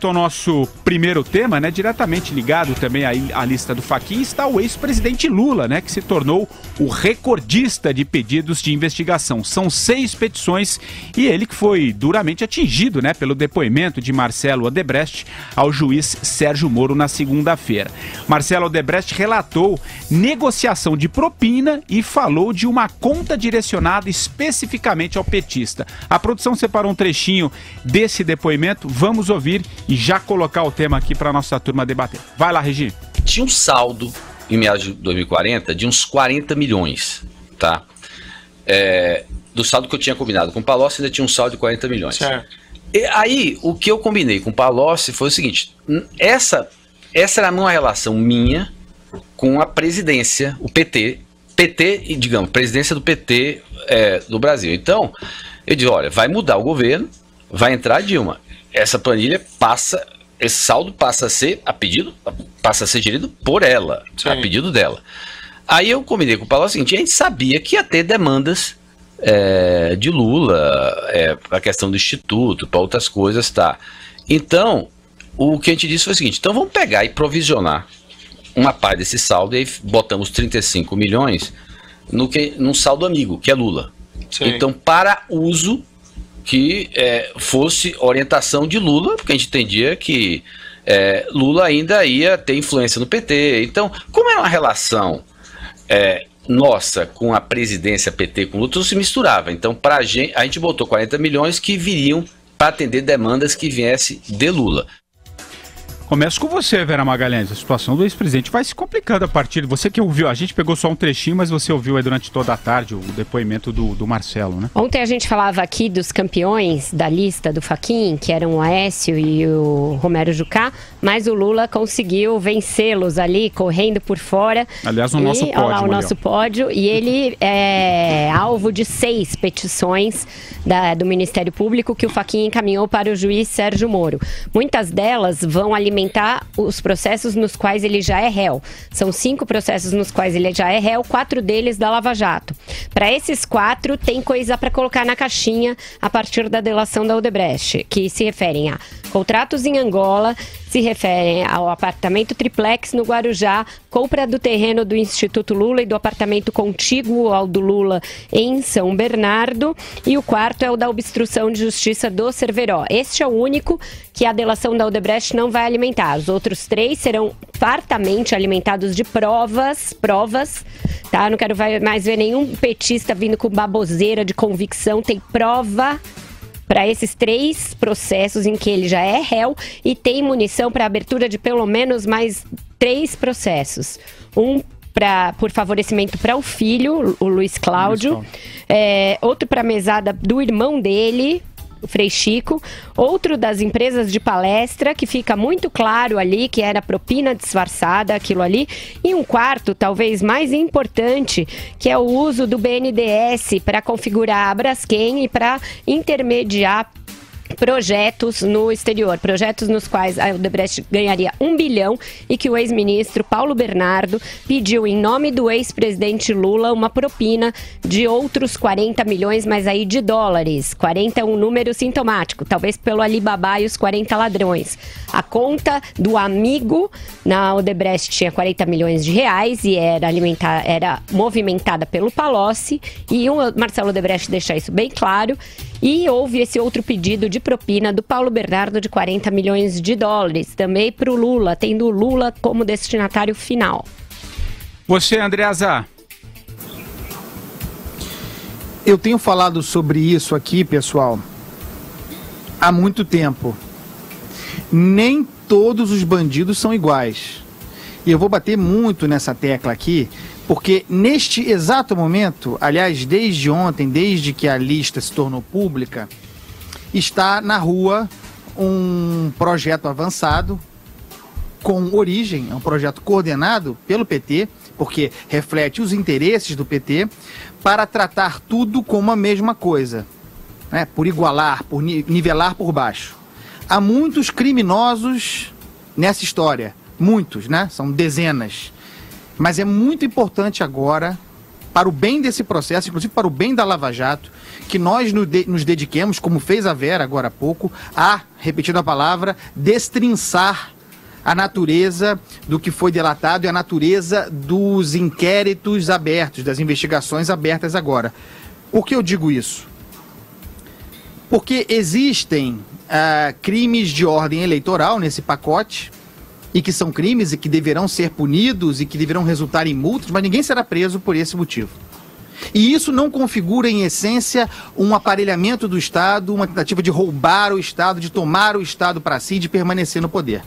ao nosso primeiro tema, né, diretamente ligado também à lista do Fachin, está o ex-presidente Lula, né, que se tornou o recordista de pedidos de investigação. São 6 petições e ele que foi duramente atingido, né, pelo depoimento de Marcelo Odebrecht ao juiz Sérgio Moro na segunda-feira. Marcelo Odebrecht relatou negociação de propina e falou de uma conta direcionada especificamente ao petista. A produção separou um trechinho desse depoimento, vamos ouvir e já colocar o tema aqui para nossa turma debater. Vai lá, Regi. Tinha um saldo em meados de 2040 de uns 40 milhões, tá? Do saldo que eu tinha combinado com o Palocci, ainda tinha um saldo de 40 milhões. Certo. E aí, o que eu combinei com o Palocci foi o seguinte, essa era uma relação minha com a presidência, o PT, e, digamos, presidência do PT do Brasil. Então, eu disse, olha, vai mudar o governo, vai entrar a Dilma. Essa planilha esse saldo passa a ser gerido por ela, Sim. a pedido dela. Aí eu combinei com o Paulo o seguinte, a gente sabia que ia ter demandas de Lula, a questão do Instituto, para outras coisas, tá? Então, o que a gente disse foi o seguinte, então vamos pegar e provisionar uma parte desse saldo, e aí botamos 35 milhões num saldo amigo, que é Lula. Sim. Então, para uso que fosse orientação de Lula, porque a gente entendia que Lula ainda ia ter influência no PT. Então, como é uma relação nossa com a presidência PT com Lula, tudo se misturava. Então, a gente botou 40 milhões que viriam para atender demandas que viessem de Lula. Começo com você, Vera Magalhães. A situação do ex-presidente vai se complicando a partir... Você que ouviu, a gente pegou só um trechinho, mas você ouviu aí durante toda a tarde o depoimento do Marcelo, né? Ontem a gente falava aqui dos campeões da lista do Fachin, que eram o Aécio e o Romero Jucá, mas o Lula conseguiu vencê-los ali, correndo por fora. Aliás, no nosso pódio. Olha lá o nosso pódio. E ele é alvo de 6 petições do Ministério Público que o Fachin encaminhou para o juiz Sérgio Moro. Muitas delas vão alimentar os processos nos quais ele já é réu. São 5 processos nos quais ele já é réu, 4 deles da Lava Jato. Para esses 4, tem coisa para colocar na caixinha a partir da delação da Odebrecht, que se referem a contratos em Angola, se referem ao apartamento triplex no Guarujá, compra do terreno do Instituto Lula e do apartamento contíguo ao do Lula em São Bernardo, e o 4º é o da obstrução de justiça do Cerveró. Este é o único que a delação da Odebrecht não vai alimentar. Os outros 3 serão fartamente alimentados de provas, tá? Não quero mais ver nenhum petista vindo com baboseira de convicção, tem prova para esses 3 processos em que ele já é réu e tem munição para abertura de pelo menos mais 3 processos. Um por favorecimento para o filho, o Luiz Cláudio, outro para mesada do irmão dele, o Frei Chico, outro das empresas de palestra, que fica muito claro ali que era propina disfarçada, aquilo ali, e um 4º, talvez mais importante, que é o uso do BNDES para configurar a Braskem e para intermediar projetos no exterior, projetos nos quais a Odebrecht ganharia 1 bilhão e que o ex-ministro Paulo Bernardo pediu em nome do ex-presidente Lula uma propina de outros 40 milhões, mas aí de dólares. 40 é um número sintomático, talvez pelo Alibaba e os 40 ladrões. A conta do amigo na Odebrecht tinha 40 milhões de reais e era movimentada pelo Palocci, e o Marcelo Odebrecht deixa isso bem claro. E houve esse outro pedido de propina do Paulo Bernardo de 40 milhões de dólares, também para o Lula, tendo o Lula como destinatário final. Você, Andreasa. Eu tenho falado sobre isso aqui, pessoal, há muito tempo. Nem todos os bandidos são iguais. E eu vou bater muito nessa tecla aqui, porque neste exato momento, aliás, desde ontem, desde que a lista se tornou pública, está na rua um projeto avançado, com origem, é um projeto coordenado pelo PT, porque reflete os interesses do PT, para tratar tudo como a mesma coisa, né? Por igualar, por nivelar por baixo. Há muitos criminosos nessa história, muitos, né? São dezenas. Mas é muito importante agora para o bem desse processo, inclusive para o bem da Lava Jato, que nós nos dediquemos, como fez a Vera agora há pouco, a, repetindo a palavra, destrinçar a natureza do que foi delatado e a natureza dos inquéritos abertos, das investigações abertas agora. Por que eu digo isso? Porque existem crimes de ordem eleitoral nesse pacote, e que são crimes e que deverão ser punidos e que deverão resultar em multas, mas ninguém será preso por esse motivo. E isso não configura, em essência, um aparelhamento do Estado, uma tentativa de roubar o Estado, de tomar o Estado para si, de permanecer no poder.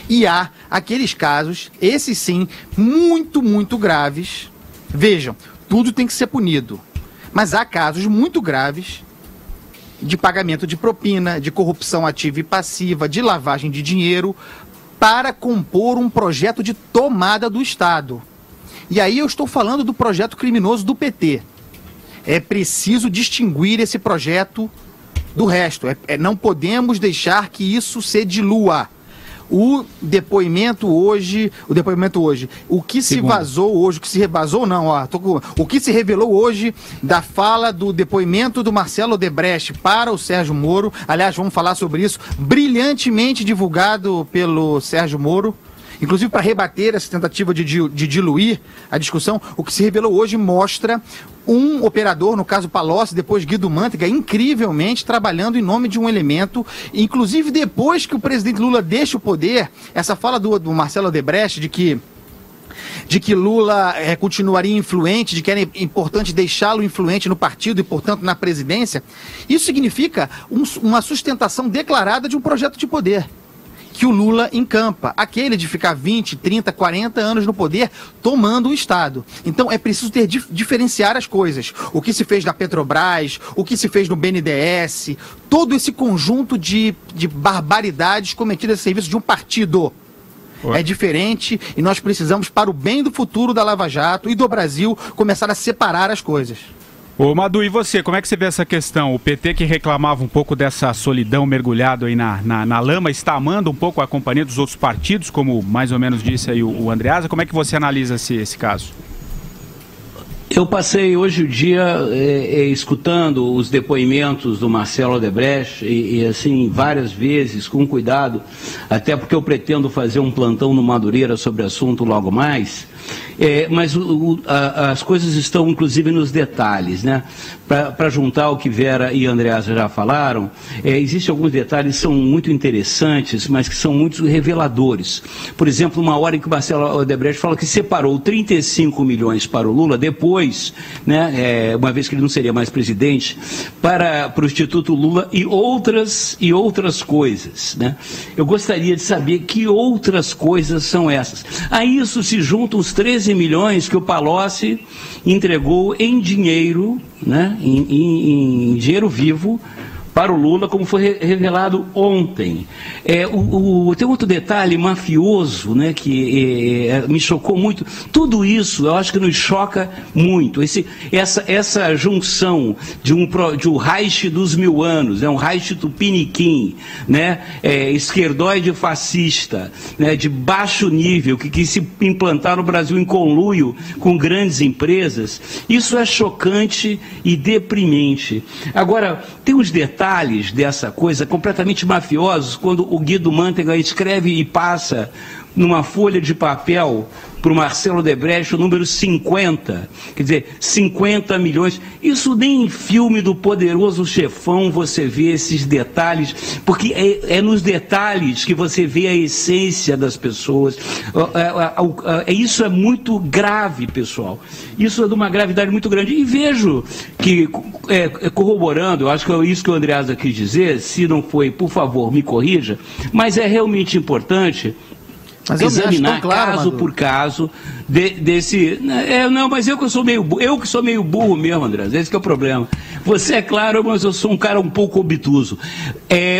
E há aqueles casos, esses sim, muito, muito graves. Vejam, tudo tem que ser punido, mas há casos muito graves de pagamento de propina, de corrupção ativa e passiva, de lavagem de dinheiro, para compor um projeto de tomada do Estado. E aí eu estou falando do projeto criminoso do PT. É preciso distinguir esse projeto do resto. Não podemos deixar que isso se dilua. O depoimento hoje, o que se vazou hoje, o que se vazou não, o que se revelou hoje da fala do depoimento do Marcelo Odebrecht para o Sérgio Moro, aliás, vamos falar sobre isso, brilhantemente divulgado pelo Sérgio Moro, inclusive para rebater essa tentativa de diluir a discussão. O que se revelou hoje mostra um operador, no caso Palocci, depois Guido Mantega, incrivelmente trabalhando em nome de um elemento, inclusive depois que o presidente Lula deixa o poder, essa fala do Marcelo Odebrecht de que Lula continuaria influente, de que era importante deixá-lo influente no partido e, portanto, na presidência, isso significa uma sustentação declarada de um projeto de poder que o Lula encampa, aquele de ficar 20, 30, 40 anos no poder tomando o Estado. Então é preciso diferenciar as coisas. O que se fez na Petrobras, o que se fez no BNDES, todo esse conjunto de barbaridades cometidas a serviço de um partido. É diferente e nós precisamos, para o bem do futuro da Lava Jato e do Brasil, começar a separar as coisas. Ô Madu, e você, como é que você vê essa questão? O PT, que reclamava um pouco dessa solidão mergulhado aí na lama, está amando um pouco a companhia dos outros partidos, como mais ou menos disse aí o Andreasa. Como é que você analisa esse caso? Eu passei hoje o dia escutando os depoimentos do Marcelo Odebrecht e assim, várias vezes, com cuidado, até porque eu pretendo fazer um plantão no Madureira sobre o assunto logo mais. Mas as coisas estão, inclusive, nos detalhes, né? Para juntar o que Vera e Andreasa já falaram, existem alguns detalhes que são muito interessantes, mas que são muito reveladores. Por exemplo, uma hora em que o Marcelo Odebrecht fala que separou 35 milhões para o Lula, depois, né, uma vez que ele não seria mais presidente, para o Instituto Lula e outras coisas, né? Eu gostaria de saber que outras coisas são essas. A isso se juntam os 13 milhões que o Palocci entregou em dinheiro, né, em dinheiro vivo, para o Lula, como foi revelado ontem. Tem outro detalhe mafioso, né, que me chocou muito. Tudo isso eu acho que nos choca muito. Essa junção de um Reich dos 1000 anos, um Reich tupiniquim, né, esquerdoide fascista, né, de baixo nível, que se implantaram no Brasil em conluio com grandes empresas, isso é chocante e deprimente. Agora, tem uns detalhes dessa coisa completamente mafiosos, quando o Guido Mantega escreve e passa numa folha de papel para o Marcelo Odebrecht o número 50, quer dizer, 50 milhões. Isso nem em filme do Poderoso Chefão você vê esses detalhes, porque é nos detalhes que você vê a essência das pessoas. Isso é muito grave, pessoal. Isso é de uma gravidade muito grande. E vejo que, corroborando, eu acho que é isso que o Andreasa quis dizer, se não foi, por favor, me corrija, mas é realmente importante examinar caso por caso desse. Não, mas eu que sou meio burro mesmo, André. Esse que é o problema. Você é claro, mas eu sou um cara um pouco obtuso.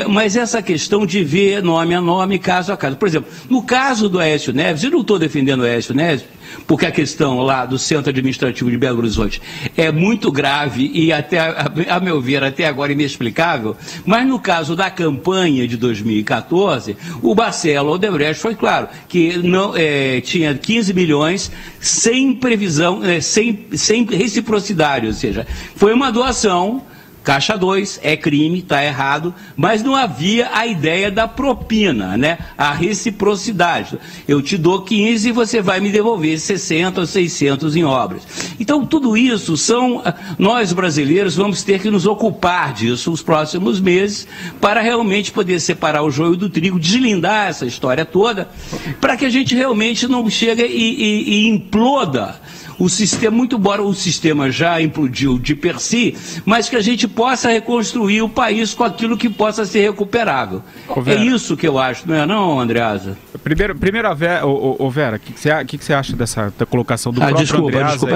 Mas essa questão de ver nome a nome, caso a caso. Por exemplo, no caso do Aécio Neves, eu não estou defendendo o Aécio Neves, porque a questão lá do Centro Administrativo de Belo Horizonte é muito grave e até, a meu ver, até agora inexplicável, mas no caso da campanha de 2014, o Marcelo Odebrecht foi claro que não, tinha 15 milhões sem previsão, sem reciprocidade, ou seja, foi uma doação. Caixa 2, é crime, está errado, mas não havia a ideia da propina, né? A reciprocidade. Eu te dou 15 e você vai me devolver 60 ou 600 em obras. Então, tudo isso nós brasileiros vamos ter que nos ocupar disso nos próximos meses para realmente poder separar o joio do trigo, deslindar essa história toda, para que a gente realmente não chegue e imploda o sistema, muito embora o sistema já implodiu de per si, mas que a gente possa reconstruir o país com aquilo que possa ser recuperável. É isso que eu acho, não é não, Andreasa? Primeiro a Vera, Vera, o que você acha dessa colocação do próprio Andreasa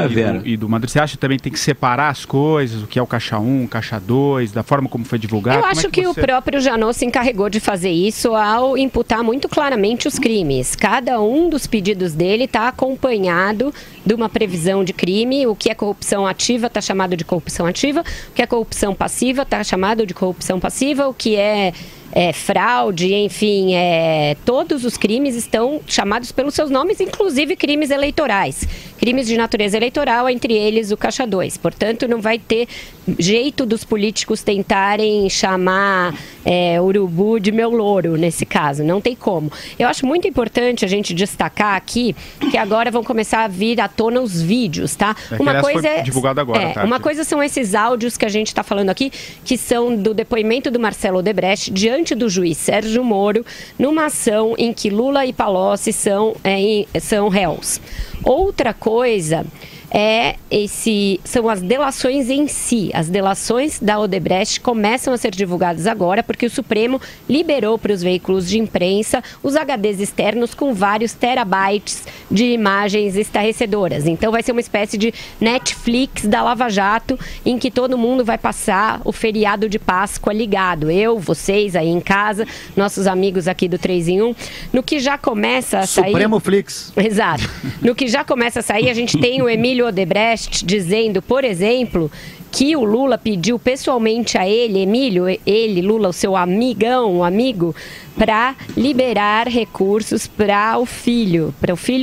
e do Madrid? Você acha que também tem que separar as coisas, o que é o Caixa 1, Caixa 2, da forma como foi divulgado? Eu acho que o próprio Janot se encarregou de fazer isso ao imputar muito claramente os crimes. Cada um dos pedidos dele está acompanhado de uma previsão de crime. O que é corrupção ativa está chamado de corrupção ativa, o que é corrupção passiva está chamado de corrupção passiva, o que é fraude, enfim, todos os crimes estão chamados pelos seus nomes, inclusive crimes eleitorais, crimes de natureza eleitoral, entre eles o Caixa 2. Portanto, não vai ter jeito dos políticos tentarem chamar urubu de meu louro, nesse caso, não tem como. Eu acho muito importante a gente destacar aqui que agora vão começar a vir à tona os vídeos, tá? Uma coisa foi divulgado agora, tá? Uma coisa são esses áudios que a gente está falando aqui, que são do depoimento do Marcelo Odebrecht diante do juiz Sérgio Moro, numa ação em que Lula e Palocci são réus. Outra coisa são as delações em si. As delações da Odebrecht começam a ser divulgadas agora porque o Supremo liberou para os veículos de imprensa os HDs externos com vários terabytes de imagens estarrecedoras. Então vai ser uma espécie de Netflix da Lava Jato, em que todo mundo vai passar o feriado de Páscoa ligado. Eu, vocês aí em casa, nossos amigos aqui do 3 em 1. No que já começa a sair... Supremo Flix. Exato. No que já começa a sair, a gente tem o Emílio Odebrecht dizendo, por exemplo, que o Lula pediu pessoalmente a ele, Emílio, Lula, o seu amigo, para liberar recursos para o filho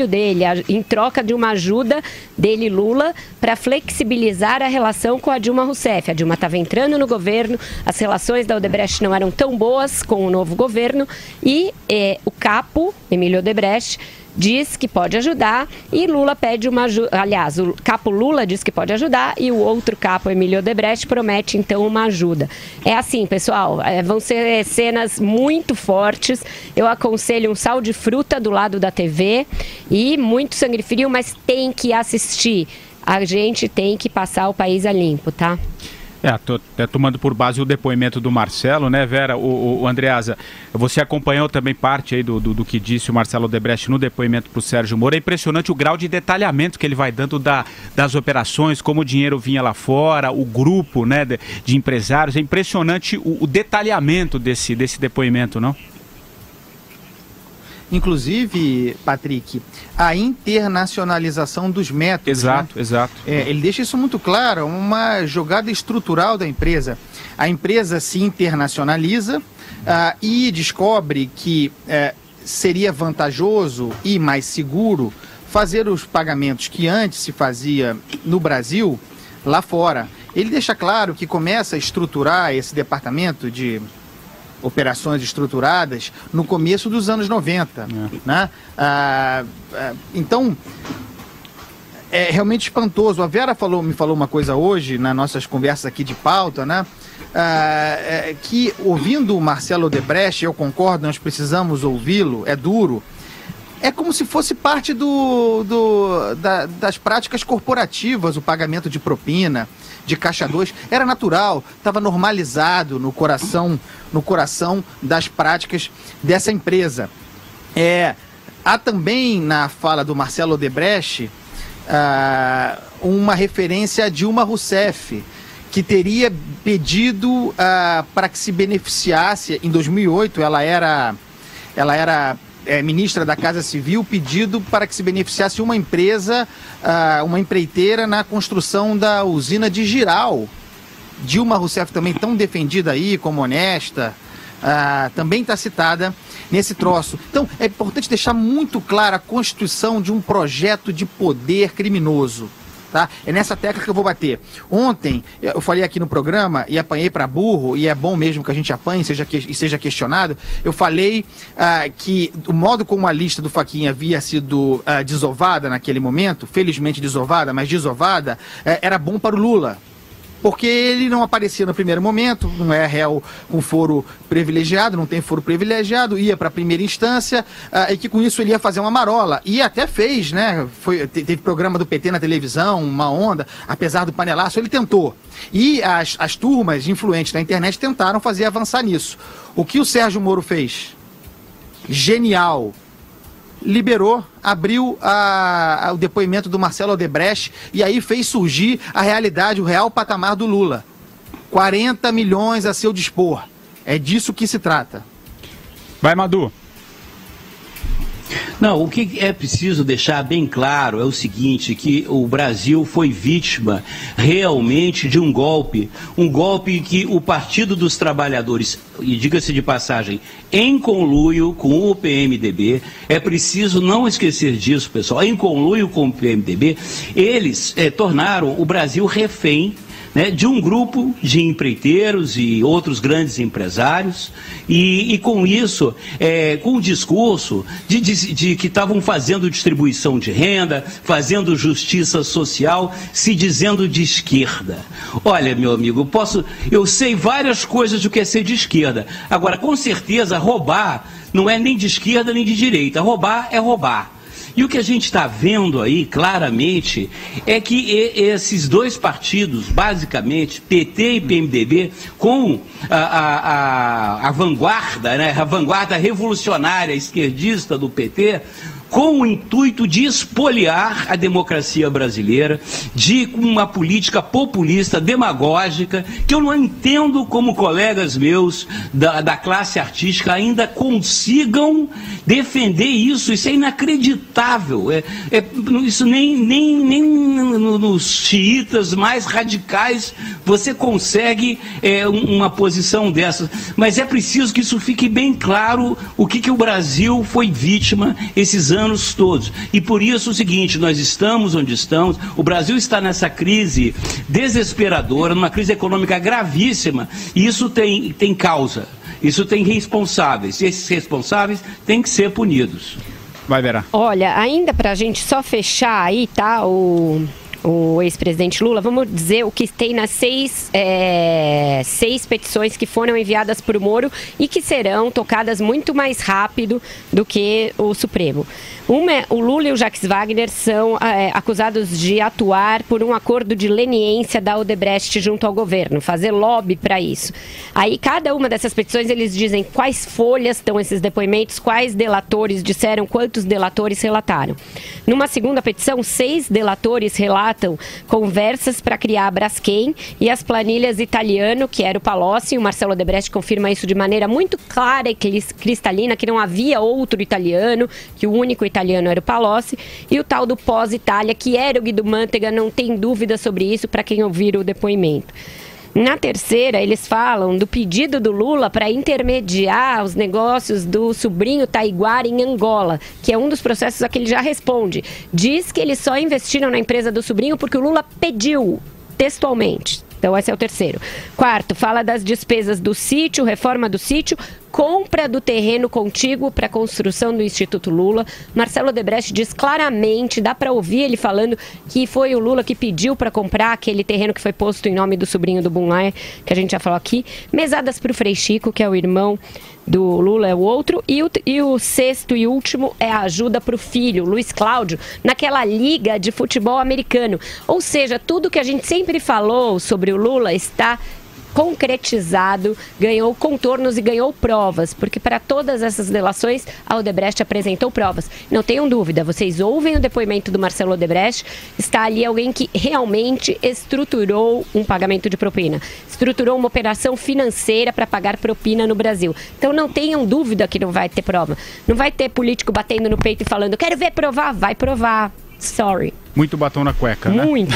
dele, em troca de uma ajuda dele, Lula, para flexibilizar a relação com a Dilma Rousseff. A Dilma estava entrando no governo, as relações da Odebrecht não eram tão boas com o novo governo e o capo, Emílio Odebrecht, diz que pode ajudar e Lula pede uma ajuda. Aliás, o capo Lula diz que pode ajudar e o outro capo, Emílio Odebrecht, promete então uma ajuda. É assim, pessoal, vão ser cenas muito fortes. Eu aconselho um sal de fruta do lado da TV e muito sangue frio, mas tem que assistir. A gente tem que passar o país a limpo, tá? Tô tomando por base o depoimento do Marcelo, né, Vera? O Andreasa, você acompanhou também parte aí do que disse o Marcelo Odebrecht no depoimento para o Sérgio Moro. É impressionante o grau de detalhamento que ele vai dando das operações, como o dinheiro vinha lá fora, o grupo, né, de empresários. É impressionante o detalhamento desse depoimento, não? Inclusive, Patrick, a internacionalização dos métodos. Exato, né? Exato. Ele deixa isso muito claro, uma jogada estrutural da empresa. A empresa se internacionaliza e descobre que seria vantajoso e mais seguro fazer os pagamentos que antes se fazia no Brasil, lá fora. Ele deixa claro que começa a estruturar esse departamento de operações estruturadas no começo dos anos 90, né? Então, é realmente espantoso. A Vera me falou uma coisa hoje, nas nossas conversas aqui de pauta, né? Que ouvindo o Marcelo Odebrecht, eu concordo, nós precisamos ouvi-lo, é duro, é como se fosse parte das práticas corporativas, o pagamento de propina, de Caixa 2, era natural, estava normalizado no coração das práticas dessa empresa. Há também na fala do Marcelo Odebrecht uma referência a Dilma Rousseff, que teria pedido para que se beneficiasse, em 2008 ela era ministra da Casa Civil, pedido para que se beneficiasse uma empresa, uma empreiteira na construção da usina de Jirau. Dilma Rousseff, também tão defendida aí como honesta, também está citada nesse troço. Então, é importante deixar muito clara a constituição de um projeto de poder criminoso. Tá? É nessa tecla que eu vou bater. Ontem, eu falei aqui no programa, e apanhei para burro, e é bom mesmo que a gente apanhe e seja questionado, eu falei que o modo como a lista do Fachin havia sido desovada naquele momento, felizmente desovada, mas desovada, era bom para o Lula. Porque ele não aparecia no primeiro momento, não é réu com foro privilegiado, não tem foro privilegiado, ia para a primeira instância, e que com isso ele ia fazer uma marola. E até fez, né? Teve programa do PT na televisão, uma onda, apesar do panelaço, ele tentou. E as turmas influentes da internet tentaram fazer avançar nisso. O que o Sérgio Moro fez? Genial. Liberou, abriu o depoimento do Marcelo Odebrecht e aí fez surgir a realidade, o real patamar do Lula. 40 milhões a seu dispor. É disso que se trata. Vai, Madu. Não, o que é preciso deixar bem claro é o seguinte, que o Brasil foi vítima realmente de um golpe que o Partido dos Trabalhadores, e diga-se de passagem, em conluio com o PMDB, é preciso não esquecer disso, pessoal, em conluio com o PMDB, eles tornaram o Brasil refém, né, de um grupo de empreiteiros e outros grandes empresários, e com isso, com o discurso de que estavam fazendo distribuição de renda, fazendo justiça social, se dizendo de esquerda. Olha, meu amigo, eu sei várias coisas do que é ser de esquerda. Agora, com certeza, roubar não é nem de esquerda nem de direita. Roubar é roubar. E o que a gente está vendo aí, claramente, é que esses dois partidos, basicamente, PT e PMDB, com a vanguarda, né, a vanguarda revolucionária esquerdista do PT, com o intuito de espoliar a democracia brasileira, de uma política populista, demagógica, que eu não entendo como colegas meus da classe artística ainda consigam defender isso. Isso é inacreditável. Isso nem nos xiitas mais radicais você consegue uma posição dessa. Mas é preciso que isso fique bem claro o que o Brasil foi vítima esses anos todos. E por isso o seguinte, nós estamos onde estamos, o Brasil está nessa crise desesperadora, numa crise econômica gravíssima, e isso tem causa, isso tem responsáveis, e esses responsáveis têm que ser punidos. Vai, Vera. Olha, ainda pra gente só fechar aí, tá, o ex-presidente Lula, vamos dizer o que tem nas seis petições que foram enviadas por Moro e que serão tocadas muito mais rápido do que o Supremo. O Lula e o Jacques Wagner são acusados de atuar por um acordo de leniência da Odebrecht junto ao governo, fazer lobby para isso. Aí cada uma dessas petições eles dizem quais folhas estão esses depoimentos, quais delatores disseram, quantos delatores relataram. Numa segunda petição, 6 delatores relatam conversas para criar a Braskem e as planilhas italiano, que era o Palocci, e o Marcelo Odebrecht confirma isso de maneira muito clara e cristalina, que não havia outro italiano, que o único italiano era o Palocci, e o tal do pós-Itália, que era o Guido Mantega, não tem dúvida sobre isso para quem ouvir o depoimento. Na terceira, eles falam do pedido do Lula para intermediar os negócios do sobrinho Taiguara em Angola, que é um dos processos a que ele já responde. Diz que eles só investiram na empresa do sobrinho porque o Lula pediu, textualmente. Então, esse é o terceiro. Quarto, fala das despesas do sítio, reforma do sítio, compra do terreno contíguo para a construção do Instituto Lula. Marcelo Odebrecht diz claramente, dá para ouvir ele falando que foi o Lula que pediu para comprar aquele terreno que foi posto em nome do sobrinho do Bunlai, que a gente já falou aqui. Mesadas para o Frei Chico, que é o irmão do Lula, é o outro. E o sexto e último é a ajuda para o filho, Luiz Cláudio, naquela liga de futebol americano. Ou seja, tudo que a gente sempre falou sobre o Lula está concretizado, ganhou contornos e ganhou provas, porque para todas essas delações a Odebrecht apresentou provas. Não tenham dúvida, vocês ouvem o depoimento do Marcelo Odebrecht, está ali alguém que realmente estruturou um pagamento de propina, estruturou uma operação financeira para pagar propina no Brasil. Então não tenham dúvida que não vai ter prova. Não vai ter político batendo no peito e falando, quero ver provar, vai provar. Sorry. Muito batom na cueca, né? Muito.